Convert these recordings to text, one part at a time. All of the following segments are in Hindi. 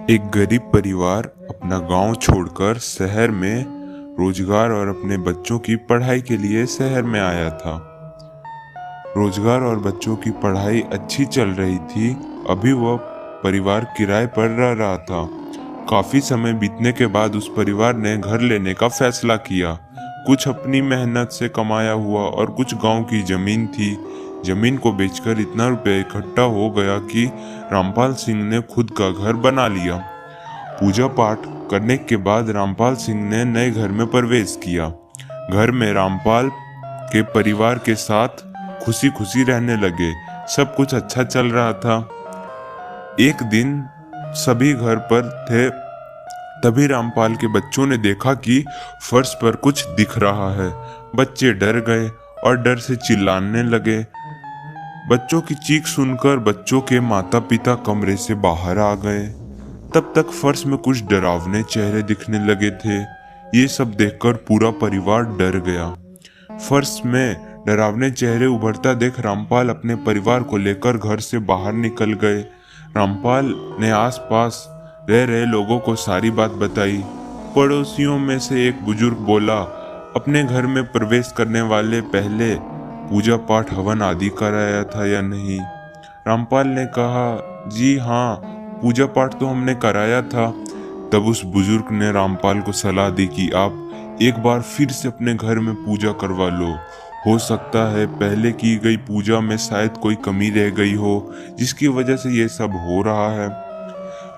एक गरीब परिवार अपना गांव छोड़कर शहर में रोजगार और अपने बच्चों की पढ़ाई के लिए शहर में आया था। रोजगार और बच्चों की पढ़ाई अच्छी चल रही थी। अभी वह परिवार किराए पर रह रहा था। काफी समय बीतने के बाद उस परिवार ने घर लेने का फैसला किया। कुछ अपनी मेहनत से कमाया हुआ और कुछ गांव की जमीन थी। जमीन को बेचकर इतना रुपया इकट्ठा हो गया कि रामपाल सिंह ने खुद का घर बना लिया। पूजा पाठ करने के बाद रामपाल सिंह ने नए घर में प्रवेश किया। घर में रामपाल के परिवार के साथ खुशी खुशी रहने लगे। सब कुछ अच्छा चल रहा था। एक दिन सभी घर पर थे, तभी रामपाल के बच्चों ने देखा कि फर्श पर कुछ दिख रहा है। बच्चे डर गए और डर से चिल्लाने लगे। बच्चों की चीख सुनकर बच्चों के माता पिता कमरे से बाहर आ गए। तब तक फर्श में कुछ डरावने चेहरे दिखने लगे थे। ये सब देखकर पूरा परिवार डर गया। फर्श में डरावने चेहरे उभरता देख रामपाल अपने परिवार को लेकर घर से बाहर निकल गए। रामपाल ने आसपास रह रहे लोगों को सारी बात बताई। पड़ोसियों में से एक बुजुर्ग बोला, अपने घर में प्रवेश करने वाले पहले पूजा पाठ हवन आदि कराया था या नहीं? रामपाल ने कहा, जी हाँ, पूजा पाठ तो हमने कराया था। तब उस बुजुर्ग ने रामपाल को सलाह दी कि आप एक बार फिर से अपने घर में पूजा करवा लो। हो सकता है पहले की गई पूजा में शायद कोई कमी रह गई हो, जिसकी वजह से ये सब हो रहा है।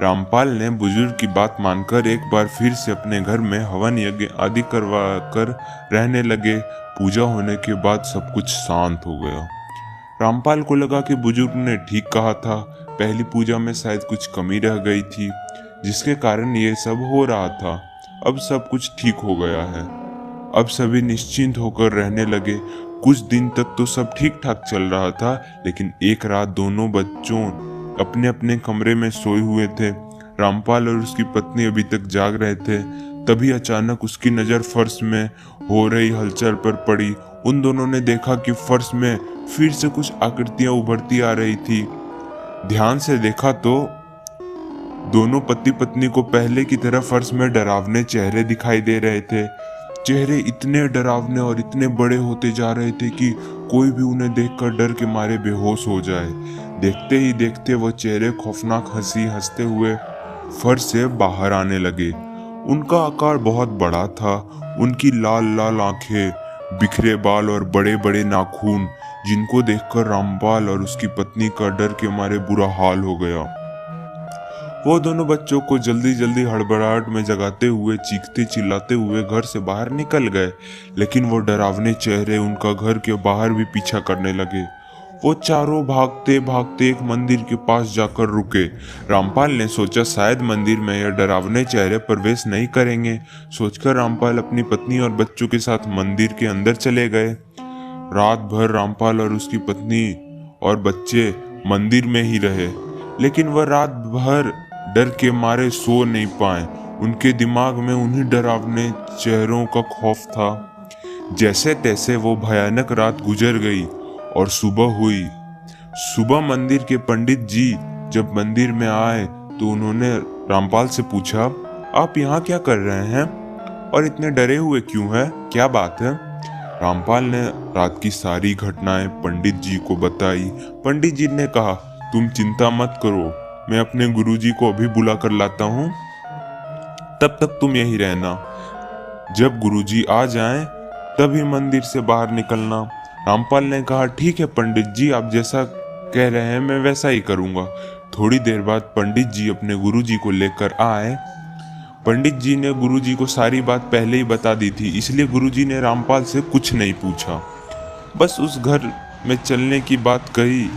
रामपाल ने बुजुर्ग की बात मानकर एक बार फिर से अपने घर में हवन यज्ञ आदि करवा कर रहने लगे। पूजा होने के बाद सब कुछ शांत हो गया। रामपाल को लगा कि बुजुर्ग ने ठीक कहा था। पहली पूजा में शायद कुछ कमी रह गई थी, जिसके कारण ये सब हो रहा था। अब सब कुछ ठीक हो गया है। अब सभी निश्चिंत होकर रहने लगे। कुछ दिन तक तो सब ठीक ठाक चल रहा था, लेकिन एक रात दोनों बच्चों अपने अपने कमरे में सोए हुए थे। रामपाल और उसकी पत्नी अभी तक जाग रहे थे। तभी अचानक उसकी नजर फर्श में हो रही हलचल पर पड़ी। उन दोनों ने देखा कि फर्श में फिर से कुछ आकृतियां उभरती आ रही थी। ध्यान से देखा तो दोनों पति पत्नी को पहले की तरह फर्श में डरावने चेहरे दिखाई दे रहे थे। चेहरे इतने डरावने और इतने बड़े होते जा रहे थे कि कोई भी उन्हें देखकर डर के मारे बेहोश हो जाए। देखते ही देखते वो चेहरे खौफनाक हंसी हंसते हुए फर्श से बाहर आने लगे। उनका आकार बहुत बड़ा था। उनकी लाल लाल आंखें, बिखरे बाल और बड़े बड़े नाखून, जिनको देखकर रामपाल और उसकी पत्नी का डर के मारे बुरा हाल हो गया। वो दोनों बच्चों को जल्दी जल्दी हड़बड़ाहट में जगाते हुए चीखते चिल्लाते हुए घर से बाहर निकल गए, लेकिन वो डरावने चेहरे उनका घर के बाहर भी पीछा करने लगे। वो चारों भागते भागते एक मंदिर के पास जाकर रुके। रामपाल ने सोचा शायद मंदिर में यह डरावने चेहरे प्रवेश नहीं करेंगे। सोचकर रामपाल अपनी पत्नी और बच्चों के साथ मंदिर के अंदर चले गए। रात भर रामपाल और उसकी पत्नी और बच्चे मंदिर में ही रहे, लेकिन वह रात भर डर के मारे सो नहीं पाए। उनके दिमाग में उन्हीं डरावने चेहरों का खौफ था। जैसे तैसे वो भयानक रात गुजर गई और सुबह हुई। सुबह मंदिर के पंडित जी जब मंदिर में आए तो उन्होंने रामपाल से पूछा, आप यहाँ क्या कर रहे हैं और इतने डरे हुए क्यों हैं? क्या बात है? रामपाल ने रात की सारी घटनाएं पंडित जी को बताई। पंडित जी ने कहा, तुम चिंता मत करो, मैं अपने गुरुजी को अभी बुला कर लाता हूँ, तब तक तुम यही रहना। जब गुरुजी आ जाएं, तभी मंदिर से बाहर निकलना। रामपाल ने कहा, ठीक है पंडित जी, आप जैसा कह रहे हैं मैं वैसा ही करूँगा। थोड़ी देर बाद पंडित जी अपने गुरुजी को लेकर आए। पंडित जी ने गुरुजी को सारी बात पहले ही बता दी थी, इसलिए गुरुजी ने रामपाल से कुछ नहीं पूछा, बस उस घर में चलने की बात कही।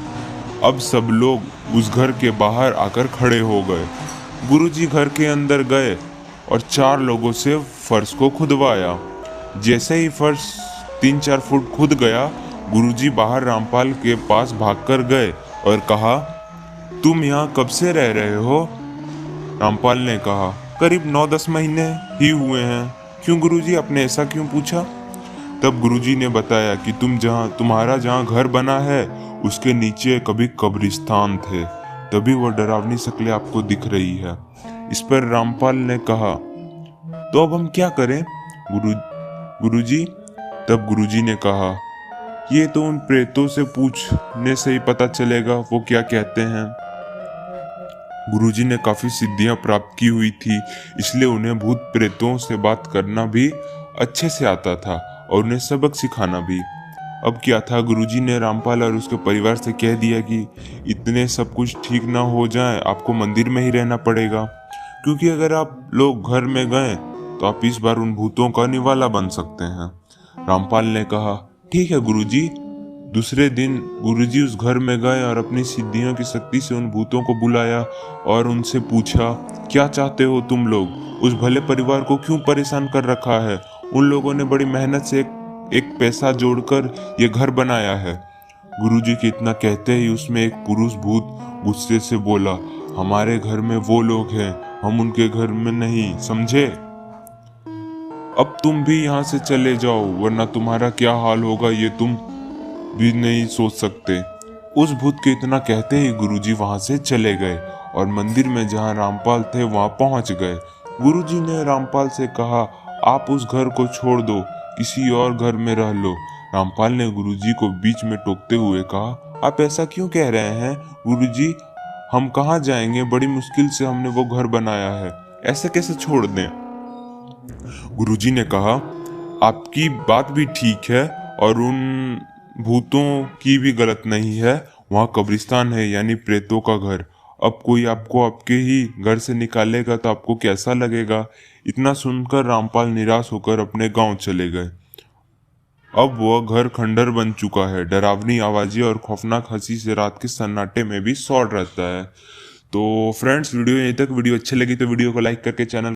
अब सब लोग उस घर के बाहर आकर खड़े हो गए। गुरुजी घर के अंदर गए और 4 लोगों से फर्श को खुदवाया। जैसे ही फर्श 3-4 फुट खुद गया, गुरुजी बाहर रामपाल के पास भागकर गए और कहा, तुम यहाँ कब से रह रहे हो? रामपाल ने कहा, करीब 9-10 महीने ही हुए हैं। क्यों गुरुजी, आपने ऐसा क्यों पूछा? तब गुरुजी ने बताया कि तुम्हारा जहाँ घर बना है उसके नीचे कभी कब्रिस्तान थे, तभी वो डरावनी शक्लें आपको दिख रही है। इस पर रामपाल ने कहा, तो अब हम क्या करें गुरुजी? तब गुरुजी ने कहा, ये तो उन प्रेतों से पूछने से ही पता चलेगा वो क्या कहते हैं। गुरुजी ने काफी सिद्धियां प्राप्त की हुई थी, इसलिए उन्हें भूत प्रेतों से बात करना भी अच्छे से आता था और उन्हें सबक सिखाना भी। अब क्या था, गुरुजी ने रामपाल और उसके परिवार से कह दिया कि इतने सब कुछ ठीक ना हो जाए आपको मंदिर में ही रहना पड़ेगा, क्योंकि अगर आप लोग घर में गए तो आप इस बार उन भूतों का निवाला बन सकते हैं। रामपाल ने कहा, ठीक है गुरुजी। दूसरे दिन गुरुजी उस घर में गए और अपनी सिद्धियों की शक्ति से उन भूतों को बुलाया और उनसे पूछा, क्या चाहते हो तुम लोग? उस भले परिवार को क्यों परेशान कर रखा है? उन लोगों ने बड़ी मेहनत से एक पैसा जोड़कर ये घर बनाया है। गुरुजी के इतना कहते ही उसमें एक पुरुष भूत गुस्से से बोला, हमारे घर में वो लोग हैं, हम उनके घर में नहीं, समझे? अब तुम भी यहाँ से चले जाओ, वरना तुम्हारा क्या हाल होगा ये तुम भी नहीं सोच सकते। उस भूत के इतना कहते ही गुरुजी वहां से चले गए और मंदिर में जहाँ रामपाल थे वहां पहुंच गए। गुरुजी ने रामपाल से कहा, आप उस घर को छोड़ दो, किसी और घर में रह लो। रामपाल ने गुरुजी को बीच में टोकते हुए कहा, आप ऐसा क्यों कह रहे हैं गुरुजी? हम कहाँ जाएंगे? बड़ी मुश्किल से हमने वो घर बनाया है, ऐसे कैसे छोड़ दें? गुरुजी ने कहा, आपकी बात भी ठीक है और उन भूतों की भी गलत नहीं है। वहाँ कब्रिस्तान है, यानी प्रेतों का घर। अब कोई आपको आपके ही घर से निकालेगा तो आपको कैसा लगेगा? इतना सुनकर रामपाल निराश होकर अपने गांव चले गए। अब वह घर खंडर बन चुका है। डरावनी आवाजें और खौफनाक हंसी से रात के सन्नाटे में भी सौड़ रहता है। तो फ्रेंड्स, वीडियो यहीं तक। वीडियो अच्छी लगी तो वीडियो को लाइक करके चैनल